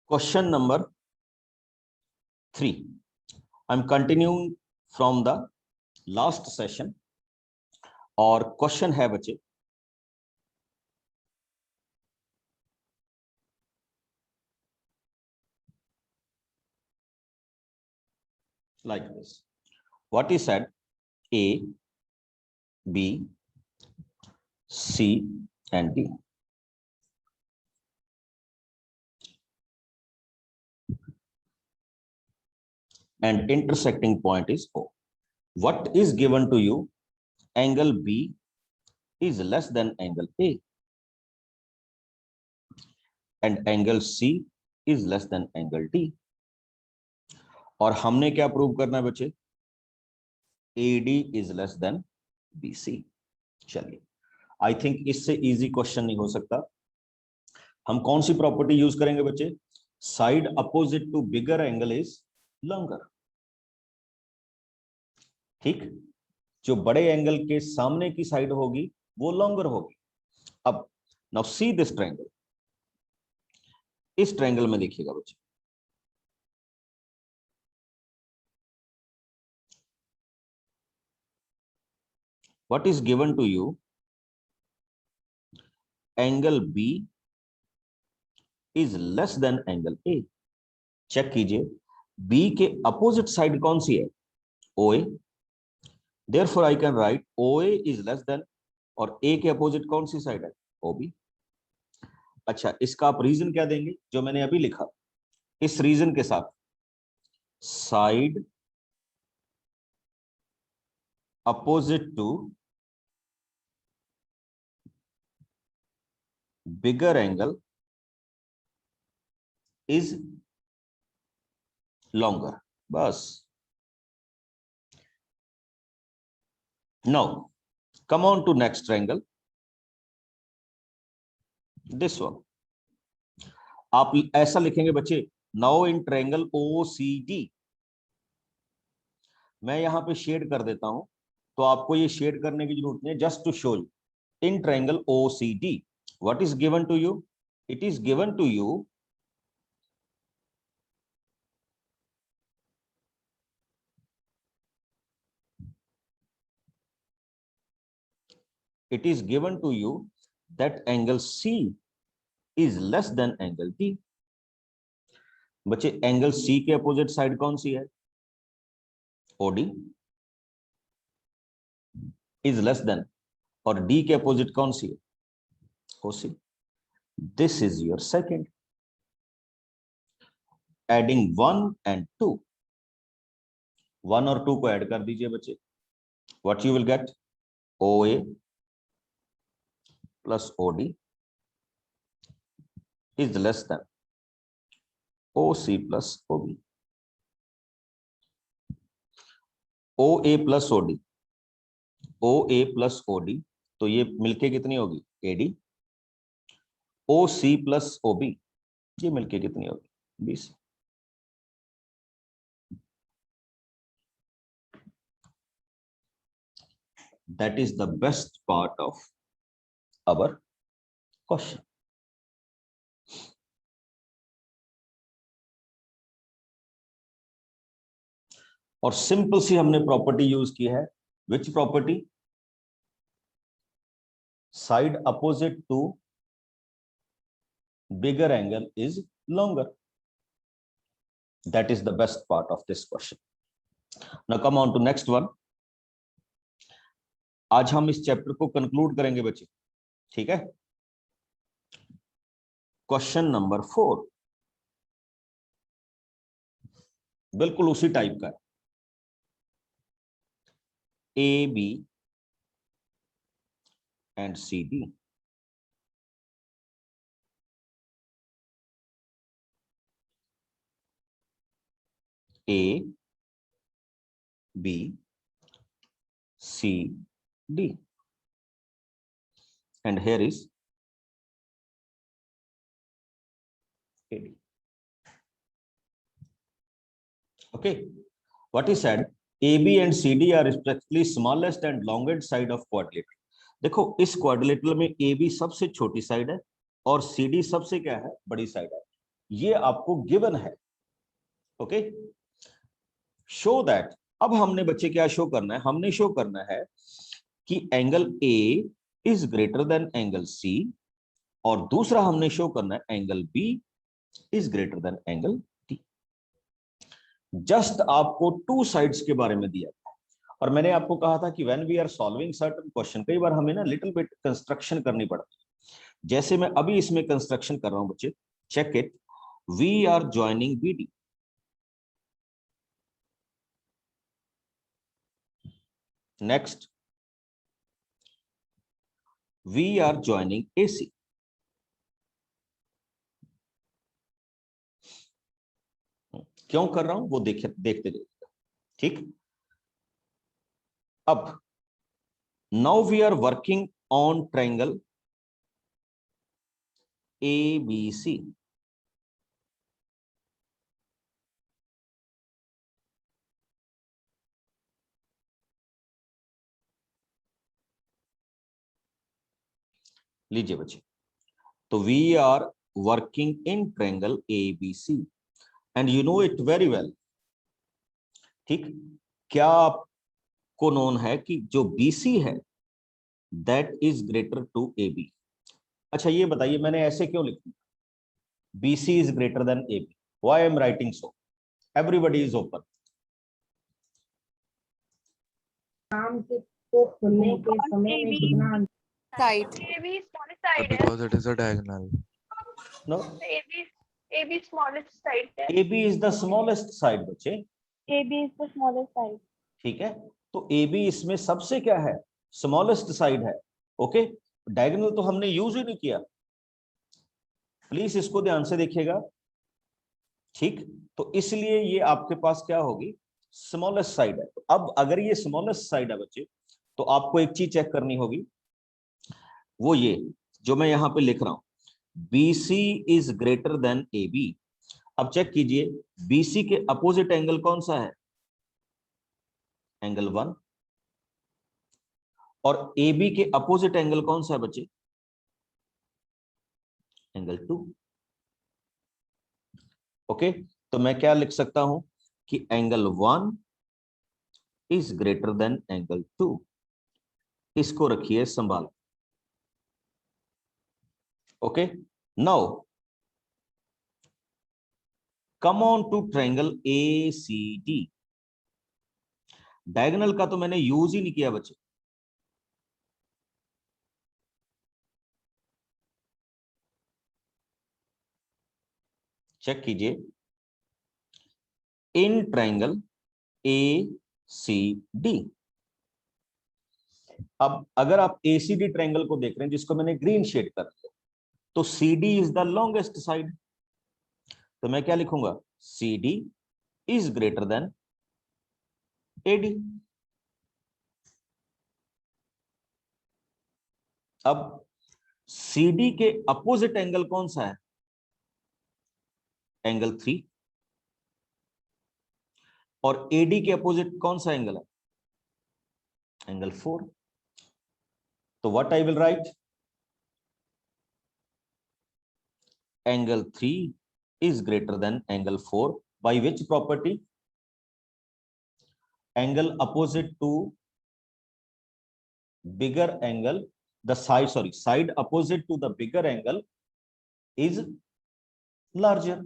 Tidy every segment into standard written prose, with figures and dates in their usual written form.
Question number 3. I'm continuing from the last session. और question है बच्चे, like this. What is said? A, B, C, and D. And intersecting point is O. What is given to you? Angle B is less than angle A, and angle C is less than angle D. और हमने क्या prove करना है बच्चे? AD is less than BC. चलिए, I think इससे easy question नहीं हो सकता. हम कौन सी प्रॉपर्टी यूज करेंगे बच्चे? Side opposite to bigger angle is longer. ठीक, जो बड़े एंगल के सामने की साइड होगी वो लॉन्गर होगी. अब नाउ सी दिस ट्रायंगल. इस ट्रायंगल में देखिएगा बच्चे, what is given to you? Angle B is less than angle A. Check कीजिए, B के अपोजिट साइड कौन सी है? OA. Therefore I can write OA is less than, और A के अपोजिट कौन सी साइड है? OB. अच्छा, इसका आप रीजन क्या देंगे? जो मैंने अभी लिखा, इस रीजन के साथ side opposite to bigger angle is longer. बस. Now come on to next triangle, this one. आप ऐसा लिखेंगे बच्चे, now in triangle OCD. मैं यहां पे शेड कर देता हूं, तो आपको ये शेड करने की जरूरत नहीं है. Just to show you, in triangle OCD what is given to you? It is given to you that angle C is less than angle D. बच्चे, एंगल C के अपोजिट साइड कौन सी है? OD इज लेस देन, और D के opposite कौन सी है? OC. This is your second. Adding 1 and 2. 1 और 2 को ऐड कर दीजिए बच्चे. What you will get? OA plus OD is less than OC plus OB. OA plus OD, OA plus OD, तो ये मिलके कितनी होगी? AD. OC plus OB, ये मिलके कितनी होगी? BC. That is the best part of our question. और सिंपल सी हमने प्रॉपर्टी यूज की है. Which property? Side opposite to bigger angle is longer. That is the best part of this question. Now come on to next one. आज हम इस chapter को conclude करेंगे बच्चे. ठीक है. क्वेश्चन नंबर 4 बिल्कुल उसी टाइप का है. AB and CD. A, B, C, D. And here is AD. Okay. What is said? AB and CD are respectively smallest and longest side of quadrilateral. देखो, इस क्वाड्रिलेटरल में AB सबसे छोटी side है और CD सबसे क्या है? बड़ी साइड है. ये आपको गिवन है। ओके, शो दैट, अब हमने बच्चे क्या शो करना है, हमने शो करना है कि angle A is greater than angle C, और दूसरा हमने शो करना है angle B is greater than angle D. Just आपको टू साइड्स के बारे में दिया, और मैंने आपको कहा था कि when we are solving certain question, कई बार हमें ना लिटिल बिट कंस्ट्रक्शन करनी पड़ती है। जैसे मैं अभी इसमें कंस्ट्रक्शन कर रहा हूं बच्चे, check it, we are joining BD, next we are joining AC, क्यों कर रहा हूं वो देखते जाइएगा, ठीक। अब now we are working on triangle A B C, लीजिए बच्चे, तो we are working in triangle A B C and you know it very well, ठीक। क्या आपको नोन है कि जो बीसी है that is greater to A B. अच्छा ये बताइए मैंने ऐसे क्यों लिखा, BC is greater than AB. Why I am writing so? Everybody is open. काम को खोलने के समय में कितना Side. AB smallest side है. Because it is a diagonal. No, AB smallest side है. AB is the smallest side बच्चे, AB is the smallest side. ठीक है। तो AB इसमें सबसे क्या है, स्मॉलेस्ट साइड है। ओके, डायगोनल तो हमने यूज ही नहीं किया, प्लीज इसको ध्यान से देखिएगा, ठीक। तो इसलिए ये आपके पास क्या होगी, स्मॉलेस्ट साइड है। तो अब अगर ये स्मॉलेस्ट साइड है बच्चे, तो आपको एक चीज चेक करनी होगी, वो ये जो मैं यहां पे लिख रहा हूं, BC is greater than AB। अब चेक कीजिए, BC के अपोजिट एंगल कौन सा है, एंगल 1, और AB के अपोजिट एंगल कौन सा है बच्चे, एंगल 2। ओके, तो मैं क्या लिख सकता हूं कि angle 1 is greater than angle 2, इसको रखिए संभाल। Okay, now come on to triangle ACD। Diagonal का तो मैंने यूज ही नहीं किया बच्चे, चेक कीजिए, इन ट्रायंगल ACD। अब अगर आप ACD ट्रायंगल को देख रहे हैं जिसको मैंने ग्रीन शेड कर दिया, तो CD is the longest side, तो मैं क्या लिखूंगा, CD is greater then AD। अब CD के अपोजिट एंगल कौन सा है, एंगल 3, और AD के अपोजिट कौन सा एंगल है, एंगल 4। तो what I will write, angle 3 is greater than angle 4 by which property, angle opposite to bigger angle, the side opposite to the bigger angle is larger।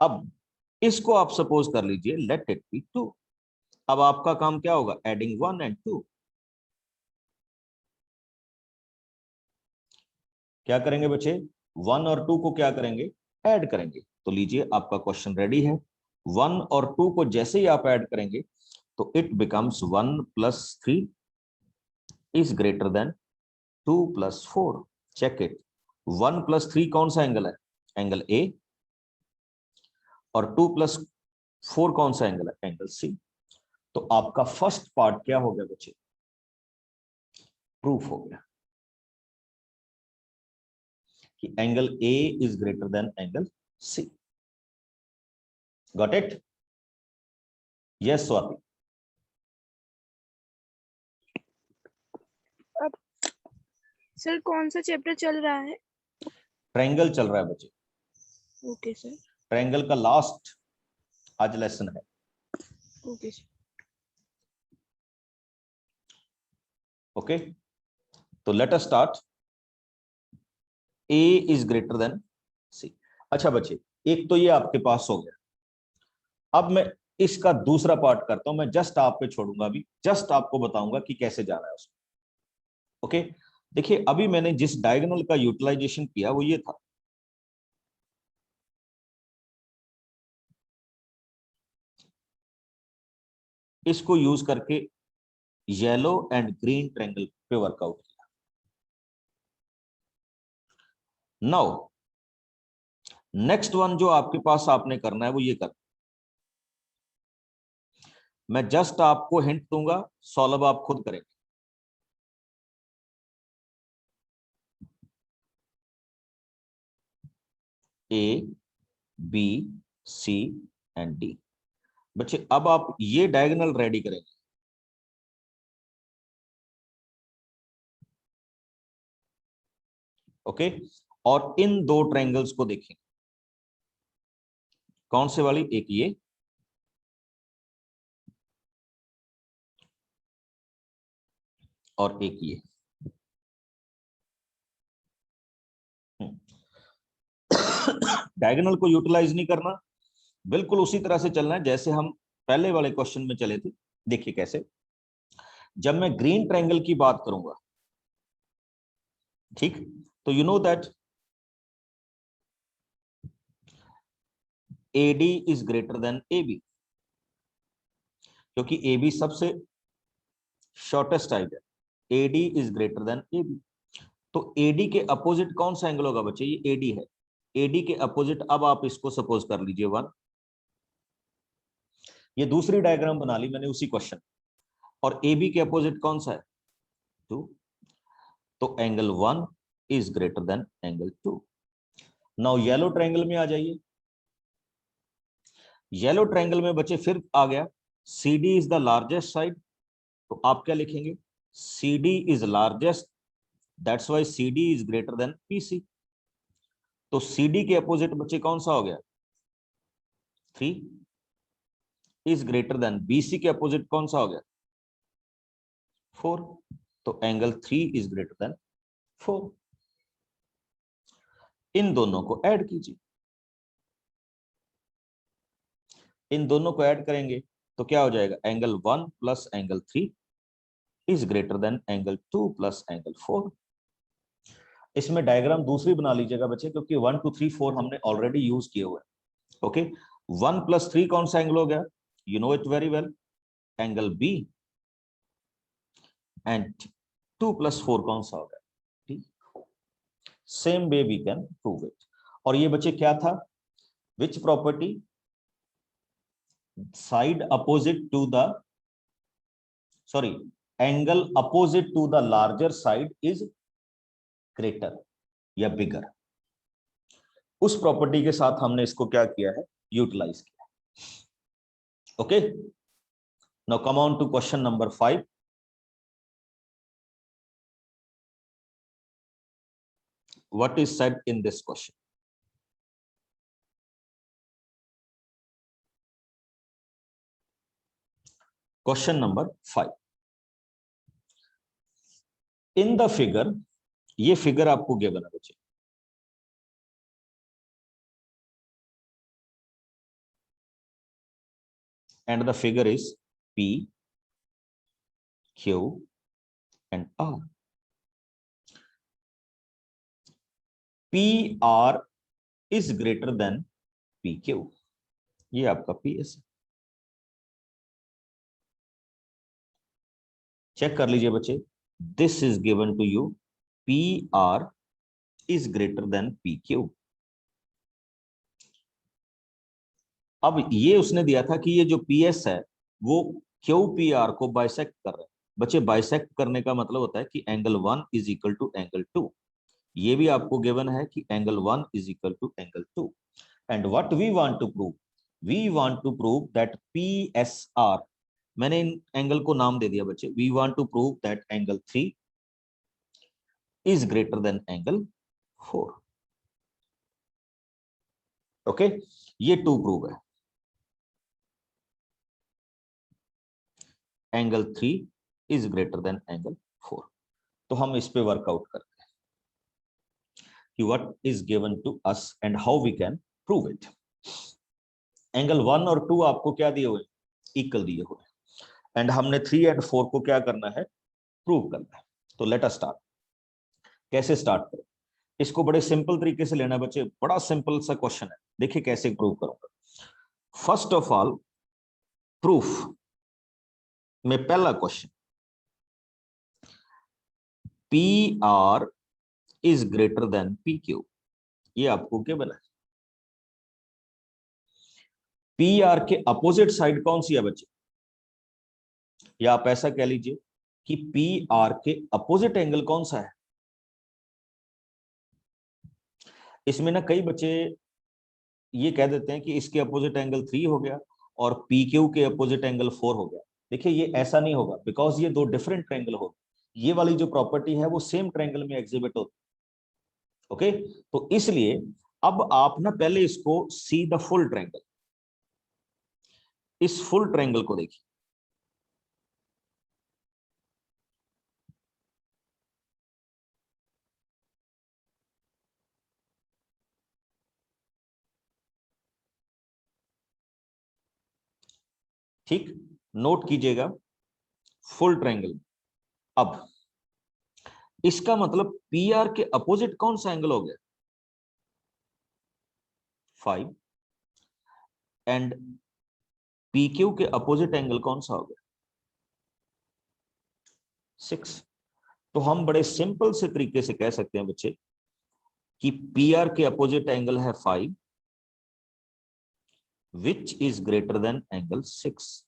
अब इसको आप suppose कर लीजिए, लेट इट बी 2। अब आपका काम क्या होगा, एडिंग 1 and 2। क्या करेंगे बच्चे, 1 और 2 को क्या करेंगे, ऐड करेंगे। तो लीजिए आपका क्वेश्चन रेडी है, 1 और 2 को जैसे ही आप ऐड करेंगे तो it becomes 1 + 3 is greater than 2 + 4। Check it, 1 + 3 कौन सा एंगल है, एंगल A, और 2 + 4 कौन सा एंगल है, एंगल C। तो आपका फर्स्ट पार्ट क्या हो गया बच्चे, प्रूफ हो गया कि angle A is greater than angle C। Got it, yes Swati. Sir कौन सा चैप्टर चल रहा है? ट्रायंगल चल रहा है बच्चे, ओके सर। ट्रायंगल का लास्ट आज लेसन है। Okay sir. ओके, तो let us start. A is greater than C. अच्छा बच्चे, एक तो ये आपके पास हो गया। अब मैं इसका दूसरा पार्ट करता हूं, मैं जस्ट आप पे छोड़ूंगा, अभी जस्ट आपको बताऊंगा कि कैसे जाना है उसको। ओके, देखिए अभी मैंने जिस डायगोनल का यूटिलाइजेशन किया वो ये था। इसको यूज करके येलो एंड ग्रीन ट्रायंगल पे वर्कआउट किया। नाउ नेक्स्ट वन जो आपके पास आपने करना है वो ये करना। मैं जस्ट आपको हिंट दूंगा, सॉल्व आप खुद करेंगे। ए, बी, सी एंड डी। बच्चे अब आप ये डायगोनल रेडी करेंगे। ओके, और इन दो ट्रायंगल्स को देखें। कौन से वाली? एक ये और एक ये। डायगोनल को यूटिलाइज नहीं करना, बिल्कुल उसी तरह से चलना है जैसे हम पहले वाले क्वेश्चन में चले थे। देखिए कैसे। जब मैं ग्रीन ट्रायंगल की बात करूंगा, ठीक, तो you know that AD is greater than AB, क्योंकि AB सबसे शॉर्टेस्ट साइड है। AD is greater than AB। तो AD के अपोजिट कौन सा एंगल होगा बच्चे? ये AD है। AD के अपोजिट, अब आप इसको सपोज कर लीजिए 1। ये दूसरी डायग्राम बना ली मैंने उसी क्वेश्चन। और AB के अपोजिट कौन सा है? 2। तो angle 1 is greater than angle 2। Now yellow triangle में आ जाइए। येलो ट्रायंगल में बच्चे फिर आ गया CD is the largest side. तो आप क्या लिखेंगे? CD is largest, that's why CD is greater then PC। तो CD के अपोजिट बच्चे कौन सा हो गया? 3 इज ग्रेटर देन BC के अपोजिट कौन सा हो गया? 4। तो एंगल 3 इज ग्रेटर देन 4। इन दोनों को ऐड कीजिए। इन दोनों को ऐड करेंगे तो क्या हो जाएगा? Angle 1 plus angle 3 is greater than angle 2 plus angle 4। इसमें डायग्राम दूसरी बना लीजिएगा बच्चे, क्योंकि 1 2 3 4 हमने ऑलरेडी यूज किए हुए हैं। ओके, 1 प्लस 3 कौन सा एंगल हो गया? You know it very well, angle B। And 2 plus 4 कौन सा हो गया? ठीक, same way we can prove it. और ये बच्चे क्या था? Which property? Side opposite to the, sorry, angle opposite to the larger side is greater या बिगर। उस प्रॉपर्टी के साथ हमने इसको क्या किया है? यूटिलाइज किया। Okay, now come on to question number 5। What is said in this question? Question number 5. In the figure, ये फिगर आपको गिवन है बच्चे। And the figure is P, Q and R. PR is greater than PQ. ये आपका PS है। Check कर लीजिए बच्चे। This is given to you. PR is greater than PQ. अब ये उसने दिया था कि ये जो PS है वो QPR को बाइसेक्ट कर रहा है। बच्चे बाइसेक्ट करने का मतलब होता है कि angle 1 is equal to angle 2। ये भी आपको गिवन है कि angle 1 is equal to angle 2। And what we want to prove? We want to prove that PSR, मैंने इन एंगल को नाम दे दिया बच्चे। We want to prove that angle 3 is greater than angle 4। Okay, ये 2 प्रूव है। Angle 3 is greater than angle 4। तो हम इस पे वर्कआउट करते हैं कि what is given to us and how we can prove it. Angle 1 और 2 आपको क्या दिए हुए, इक्वल दिए हुए, एंड हमने 3 एंड 4 को क्या करना है, प्रूव करना है। तो लेट अस स्टार्ट। कैसे स्टार्ट करें, इसको बड़े सिंपल तरीके से लेना बच्चे, बड़ा सिंपल सा क्वेश्चन है, देखिए कैसे प्रूव करूंगा। फर्स्ट ऑफ ऑल प्रूफ में पहला question, P R is greater then P Q, ये आपको क्या बना, पी आर के अपोजिट साइड कौन सी है बच्चे, या आप ऐसा कह लीजिए कि पी आर के अपोजिट एंगल कौन सा है। इसमें ना कई बच्चे ये कह देते हैं कि इसके अपोजिट एंगल 3 हो गया और पी क्यू के अपोजिट एंगल 4 हो गया। देखिए ये ऐसा नहीं होगा, बिकॉज ये 2 डिफरेंट ट्रायंगल हो, ये वाली जो प्रॉपर्टी है वो सेम ट्रायंगल में एग्जिबिट होती है। ओके, तो इसलिए अब आप ना पहले इसको सी द फुल ट्रायंगल, इस फुल ट्रायंगल को देखिए। ठीक, नोट कीजिएगा फुल ट्रायंगल। अब इसका मतलब पी आर के अपोजिट कौन सा एंगल हो गया, 5, एंड पी क्यू के अपोजिट एंगल कौन सा हो गया, 6। तो हम बड़े सिंपल से तरीके से कह सकते हैं बच्चे कि पी आर के अपोजिट एंगल है 5 which is greater than angle 6।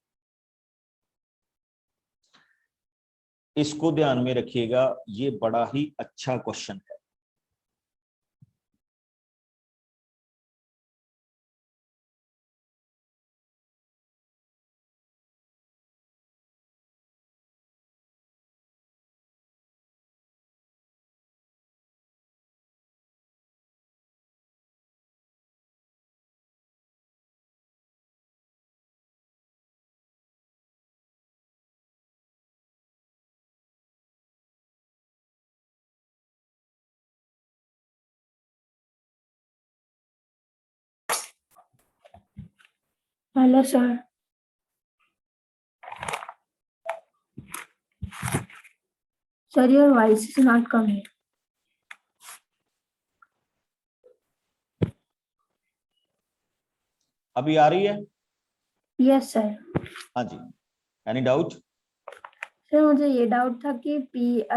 इसको ध्यान में रखिएगा, ये बड़ा ही अच्छा क्वेश्चन है। Hello sir. Sir your voice is not coming. अभी आ रही है? Yes sir. हाँ जी, एनी डाउट? सर मुझे ये डाउट था कि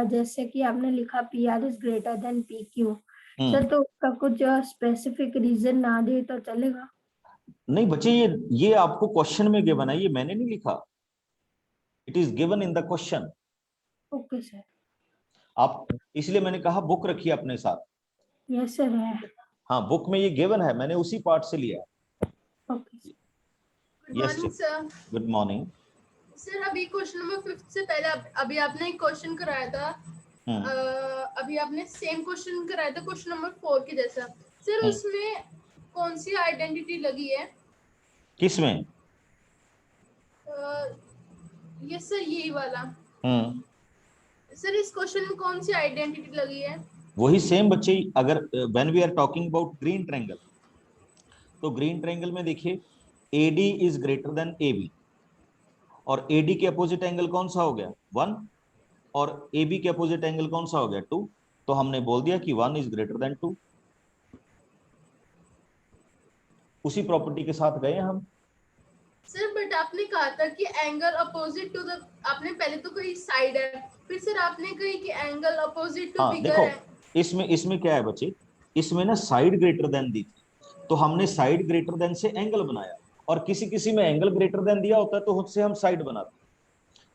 जैसे कि आपने लिखा P R is greater then P Q, sir तो उसका कुछ स्पेसिफिक रीजन ना दे तो चलेगा? नहीं बच्चे, ये आपको क्वेश्चन में गिवन है, ये मैंने नहीं लिखा, it is given in the question. Okay sir. आप, इसलिए मैंने कहा बुक रखिए अपने साथ। यस सर है। हाँ, बुक में ये गिवन है, मैंने उसी पार्ट से लिया। Okay. Good yes morning sir. Good morning. Sir अभी क्वेश्चन नंबर 5 से पहले अभी आपने एक क्वेश्चन कराया था, अभी आपने सेम क्वेश्चन कराया था क्वेश्चन नंबर 4 के जैसा। सर उसमें कौन सी आइडेंटिटी लगी है? किसमें? यस सर, यही वाला। सर इस क्वेश्चन में कौन सी आइडेंटिटी लगी है? वही सेम बच्चे, अगर when we are talking about green triangle, तो ग्रीन ट्रायंगल में देखिए AD is greater than AB, और AD के अपोजिट एंगल कौन सा हो गया, 1, और AB के अपोजिट एंगल कौन सा हो गया, 2। तो हमने बोल दिया कि 1 इज ग्रेटर देन 2। उसी प्रॉपर्टी के साथ गए हम। सर बट आपने कहा था कि एंगल अपोजिट टू द, आपने पहले तो कही साइड है, फिर सर आपने कही कि एंगल अपोजिट टू हाँ फिगर देखो, है। इसमें क्या है बच्चे, इसमें ना साइड ग्रेटर देन दी थी, तो हमने साइड ग्रेटर देन से एंगल बनाया, और किसी किसी में एंगल ग्रेटर देन दिया होता है तो उससे हम साइड बनाते,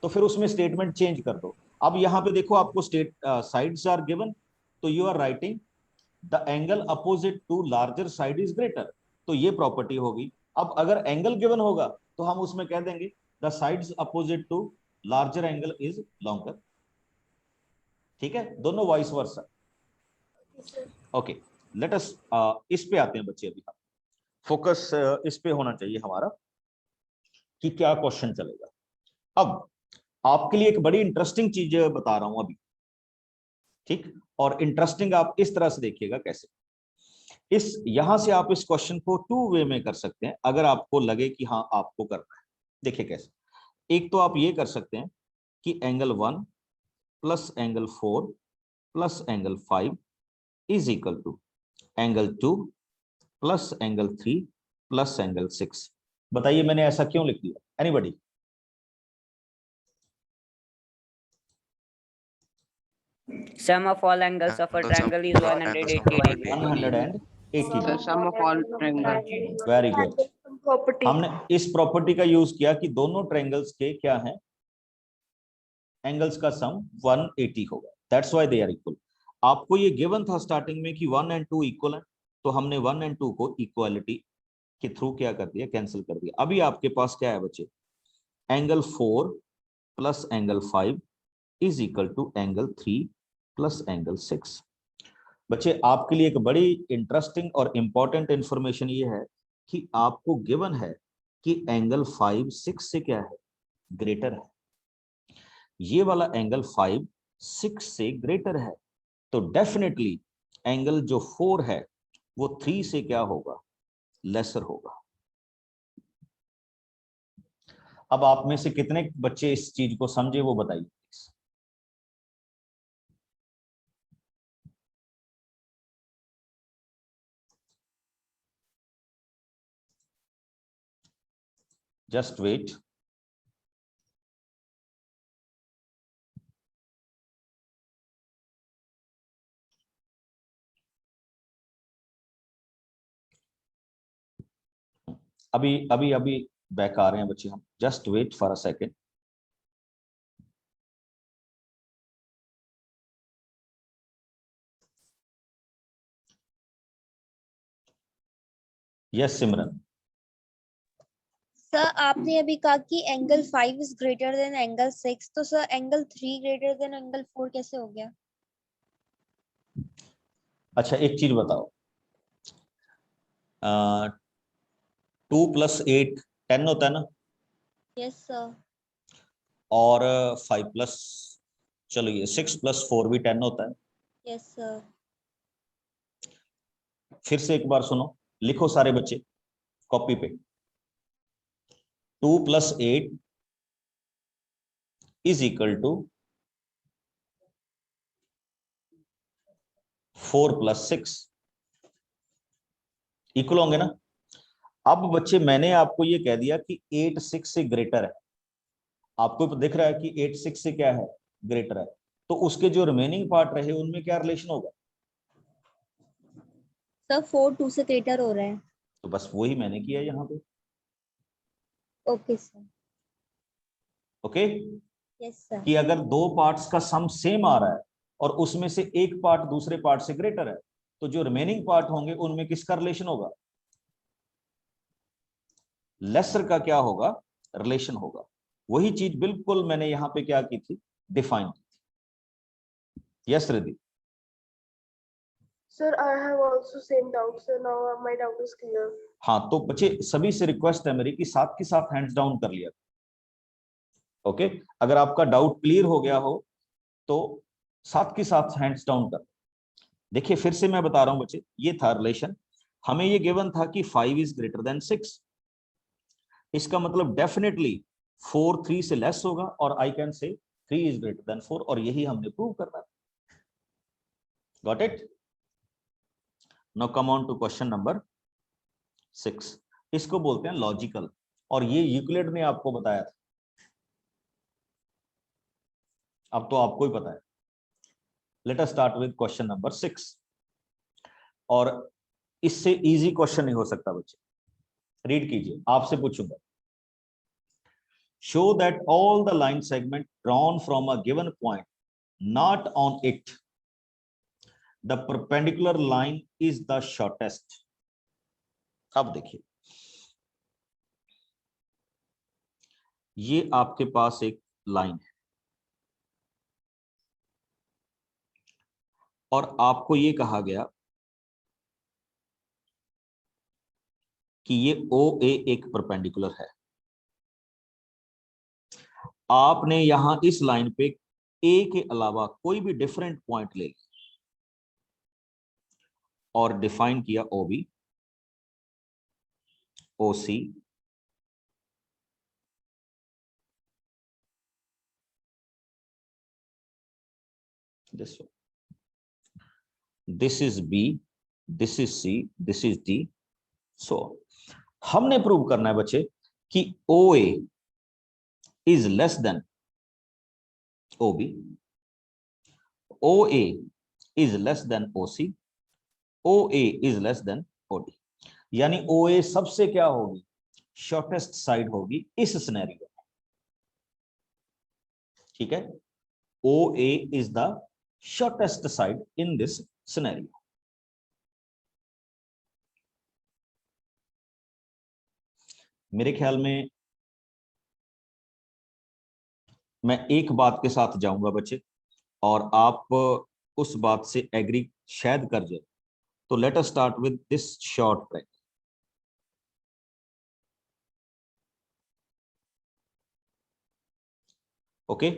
तो फिर उसमें स्टेटमेंट चेंज कर दो। अब यहाँ पे देखो आपको साइड्स आर गिवन, तो you are writing the angle opposite to larger side is greater, तो ये प्रॉपर्टी होगी। अब अगर एंगल गिवन होगा तो हम उसमें कह देंगे the sides opposite to larger angle is longer. ठीक है, दोनों vice versa. Okay, let us इस पे आते हैं बच्चे। अभी हम फोकस इस पे होना चाहिए हमारा कि क्या क्वेश्चन चलेगा। अब आपके लिए एक बड़ी इंटरेस्टिंग चीज बता रहा हूं अभी, ठीक। और इंटरेस्टिंग आप इस तरह से देखिएगा कैसे, इस यहां से आप इस क्वेश्चन को टू वे में कर सकते हैं अगर आपको लगे कि हाँ आपको करना है। देखिए कैसे, एक तो आप ये कर सकते हैं कि angle 1 plus angle 4 plus angle 5 is equal to angle 2 plus angle 3 plus angle 6। बताइए मैंने ऐसा क्यों लिख दिया, anybody? Sum of all angles of a triangle is 180 degree. 180। The sum of all triangles. Very good. Property हमने इस property का use किया कि दोनों ट्रायंगल्स के क्या हैं, एंगल्स का सम 180 होगा, that's why they are equal. आपको ये गिवन था स्टार्टिंग में कि 1 और 2 इक्वल है, तो हमने 1 और 2 को इक्वालिटी के थ्रू क्या कर दिया, कैंसिल कर दिया। अभी आपके पास क्या है बच्चे, angle 4 plus angle 5 is equal to angle 3 plus angle 6। बच्चे आपके लिए एक बड़ी इंटरेस्टिंग और इंपॉर्टेंट इंफॉर्मेशन ये है कि आपको गिवन है कि एंगल 5 6 से क्या है, ग्रेटर है। ये वाला एंगल 5 6 से ग्रेटर है, तो डेफिनेटली एंगल जो 4 है वो 3 से क्या होगा, लेसर होगा। अब आप में से कितने बच्चे इस चीज को समझे वो बताइए। Just wait. अभी अभी अभी बैक आ रहे हैं बच्चे हम, just wait for a second. Yes Simran. Sir आपने अभी कहा कि angle 5 is greater than angle 6, तो sir angle 3 greater than angle 4 कैसे हो गया? अच्छा एक चीज बताओ, 2 + 8 10 होता है ना, यस सर। और 5 प्लस, चलो ये 6 + 4 भी 10 होता है। Yes sir. फिर से एक बार सुनो, लिखो सारे बच्चे कॉपी पे, 2 + 8 इज इक्वल टू 4 + 6, इक्वल होंगे ना। अब बच्चे मैंने आपको ये कह दिया कि 8 6 से ग्रेटर है, आपको दिख रहा है कि 8 6 से क्या है, ग्रेटर है, तो उसके जो रिमेनिंग पार्ट रहे उनमें क्या रिलेशन होगा? सर 4 2 से ग्रेटर हो रहा है। तो बस वही मैंने किया यहाँ पे। Okay sir. Okay, yes sir. कि अगर दो पार्ट्स का सम सेम आ रहा है और उसमें से एक पार्ट दूसरे पार्ट से ग्रेटर है, तो जो रिमेनिंग पार्ट होंगे उनमें किसका रिलेशन होगा, लेसर का क्या होगा, रिलेशन होगा। वही चीज बिल्कुल मैंने यहाँ पे क्या की थी, डिफाइन की थी। Yes Riddhi. Sir, I have also same doubt. Sir, now my doubt is clear. हाँ तो बच्चे सभी से रिक्वेस्ट है मेरी कि साथ के साथ हैंड्स डाउन कर लिया। ओके, अगर आपका डाउट क्लियर हो गया हो तो साथ के साथ हैंड्स डाउन कर। देखिए फिर से मैं बता रहा हूं बच्चे, ये था रिलेशन, हमें ये गिवन था कि 5 इज ग्रेटर देन 6, इसका मतलब डेफिनेटली 4 3 से लेस होगा, और I can say 3 is greater then 4, और यही हमने प्रूव करना है। Got it? Now come on to question number 6। इसको बोलते हैं लॉजिकल, और ये यूक्लिड ने आपको बताया था, अब तो आपको ही पता है। Late us start with question number 6, और इससे इजी क्वेश्चन नहीं हो सकता बच्चे। रीड कीजिए, आपसे पूछूंगा, show that all the line segment drawn from a given point not on it the perpendicular line is the shortest। अब देखिए, ये आपके पास एक लाइन है और आपको ये कहा गया कि ये OA एक परपेंडिकुलर है। आपने यहां इस लाइन पे A के अलावा कोई भी डिफरेंट पॉइंट ले लिया और डिफाइन किया OB, OC, this one, this is B, this is C, this is D, so हमने प्रूव करना है बच्चे कि OA is less than OB, OA is less than OC, OA is less than OD, यानी OA सबसे क्या होगी, shortest side होगी इस सिनेरियो में। ठीक है, OA is the shortest side in this scenario. मेरे ख्याल में मैं एक बात के साथ जाऊंगा बच्चे, और आप उस बात से एग्री शायद कर जाए। तो let us start with this short track. Okay,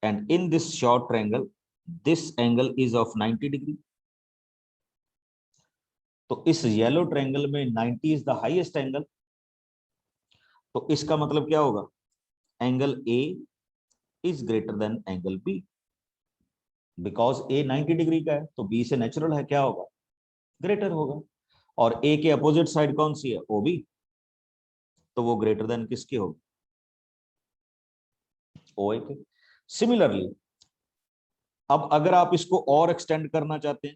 and in this short triangle this angle is of 90 degree। तो इस येलो ट्रायंगल में 90 इज द हाईएस्ट एंगल, तो इसका मतलब क्या होगा, angle A is greater than angle B, because A 90 degree का है तो B से नेचुरल है क्या होगा, ग्रेटर होगा। और A के अपोजिट साइड कौन सी है, OB, तो वो ग्रेटर देन किसकी होगी, OA के। सिमिलरली अब अगर आप इसको और एक्सटेंड करना चाहते हैं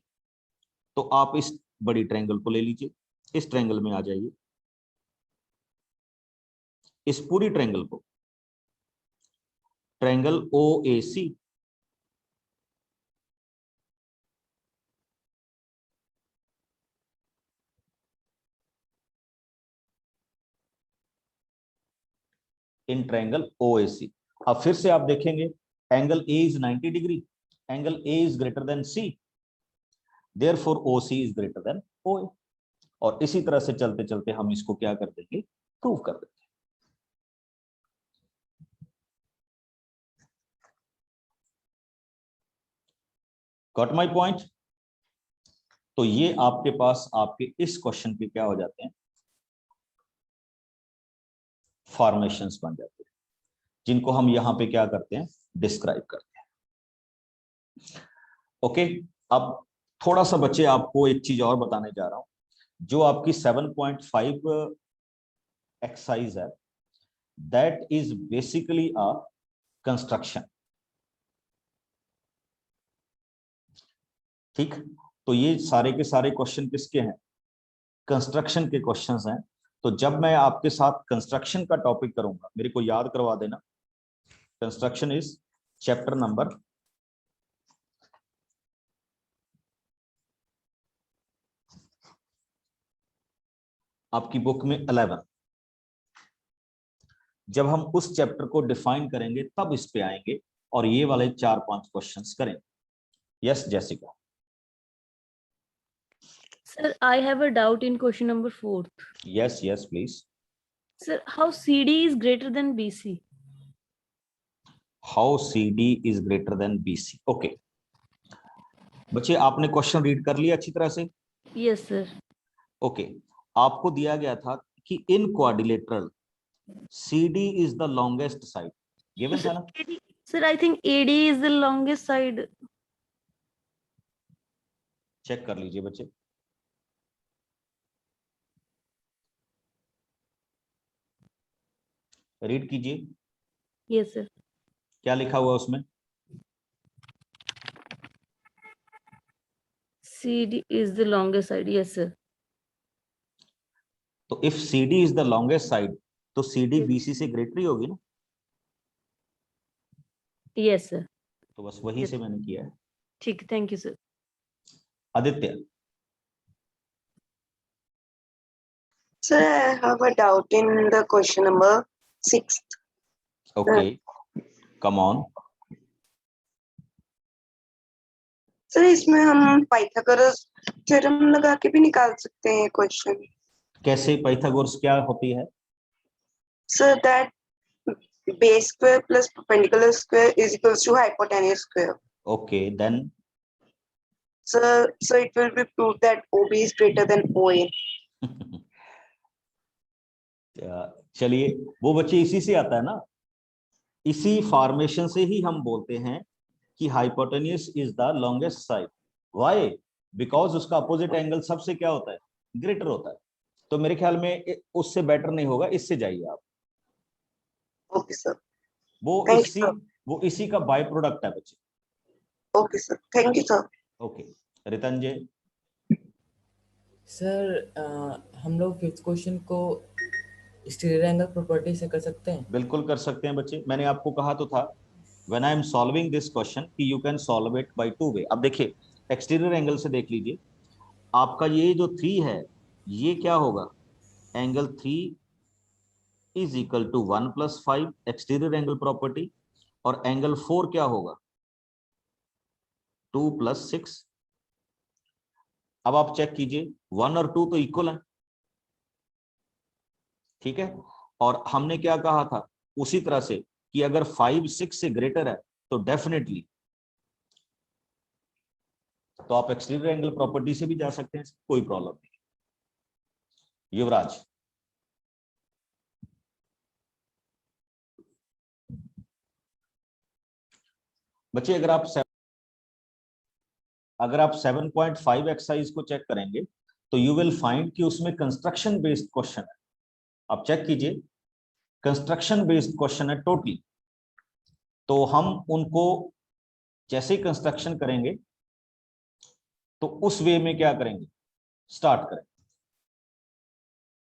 तो आप इस बड़ी ट्रायंगल को ले लीजिए, इस ट्रायंगल में आ जाइए, इस पूरी ट्रायंगल को, triangle OAC, in triangle OAC। अब फिर से आप देखेंगे angle A is 90 degree, angle A is greater then C, therefore OC is greater then OA। और इसी तरह से चलते चलते हम इसको क्या कर देंगे, प्रूव कर देंगे। Got my point. तो ये आपके पास आपके इस क्वेश्चन के क्या हो जाते हैं, फॉर्मेशंस बन जाते हैं, जिनको हम यहां पे क्या करते हैं, डिस्क्राइब करते हैं। ओके, अब थोड़ा सा बच्चे आपको एक चीज और बताने जा रहा हूं, जो आपकी 7.5 एक्सरसाइज है, that is basically a construction. ठीक, तो ये सारे के सारे क्वेश्चन किसके हैं, कंस्ट्रक्शन के क्वेश्चंस हैं। तो जब मैं आपके साथ कंस्ट्रक्शन का टॉपिक करूंगा, मेरे को याद करवा देना, कंस्ट्रक्शन इज चैप्टर नंबर आपकी बुक में 11। जब हम उस चैप्टर को डिफाइन करेंगे तब इस पे आएंगे और ये वाले 4-5 क्वेश्चंस करेंगे। Yes Jessica. Sir, I have a doubt in question number 4. Yes, yes, please. Sir, how CD is greater than BC? How CD is greater than BC? Okay. बच्चे आपने क्वेश्चन रीड कर लिया अच्छी तरह से? Yes, sir. Okay. आपको दिया गया था कि इन quadrilateral CD is the longest side. Given था ना? Sir, I think AD is the longest side. Check कर लीजिए बच्चे। रीड कीजिए। Yes, sir. क्या लिखा हुआ उसमें? CD is the longest side. Yes, sir. तो if CD is the longest side, तो CD BC से ग्रेटर ही होगी ना? Yes, sir. तो बस वही से मैंने किया है। ठीक, thank you, sir. Aditya. Sir, I have a doubt in the question number 6. Okay, come on. Sir इसमें हम पाइथागोरस थ्योरम लगा के भी निकाल सकते हैं क्वेश्चन। कैसे? पाइथागोरस क्या होती है? Sir, that base square plus perpendicular square is equals to hypotenuse square. Okay, then Sir, so it will be proved that OB is greater than OA. चलिए, वो बच्चे इसी से आता है ना, इसी फॉर्मेशन से ही हम बोलते हैं कि hypotenuse is the longest side. Why? Because उसका अपोजिट एंगल सबसे क्या होता है? ग्रेटर होता है। तो मेरे ख्याल में उससे बेटर नहीं होगा, इससे जाइए आप। Okay, sir. वो Thank इसी you, वो इसी का बाय प्रोडक्ट है बच्चे। Okay, sir. Thank you, sir. Okay, Ritanjay. Sir हम लोग फिफ्थ क्वेश्चन को स्टीरियर एंगल प्रॉपर्टी से कर सकते हैं? बिल्कुल कर सकते हैं बच्चे, मैंने आपको कहा तो था when I am solving this question कि you can solve it by two way. अब देखिए, एक्सटीरियर एंगल से देख लीजिए, आपका ये जो 3 है, ये क्या होगा? Angle 3 is equal to 1 + 5 exterior angle property, और एंगल 4 क्या होगा? 2 + 6। अब आप चेक कीजिए, 1 और 2 तो इक्वल है, ठीक है। और हमने क्या कहा था उसी तरह से कि अगर 5 6 से ग्रेटर है तो डेफिनेटली, तो आप एक्सटीरियर एंगल प्रॉपर्टी से भी जा सकते हैं, कोई प्रॉब्लम नहीं। युवराज। बच्चे, अगर आप 7.5 एक्सरसाइज को चेक करेंगे तो यू विल फाइंड कि उसमें कंस्ट्रक्शन बेस्ड क्वेश्चन है। आप चेक कीजिए, कंस्ट्रक्शन बेस्ड क्वेश्चन है टोटली। तो हम उनको जैसे ही कंस्ट्रक्शन करेंगे तो उस वे में क्या करेंगे? स्टार्ट करें।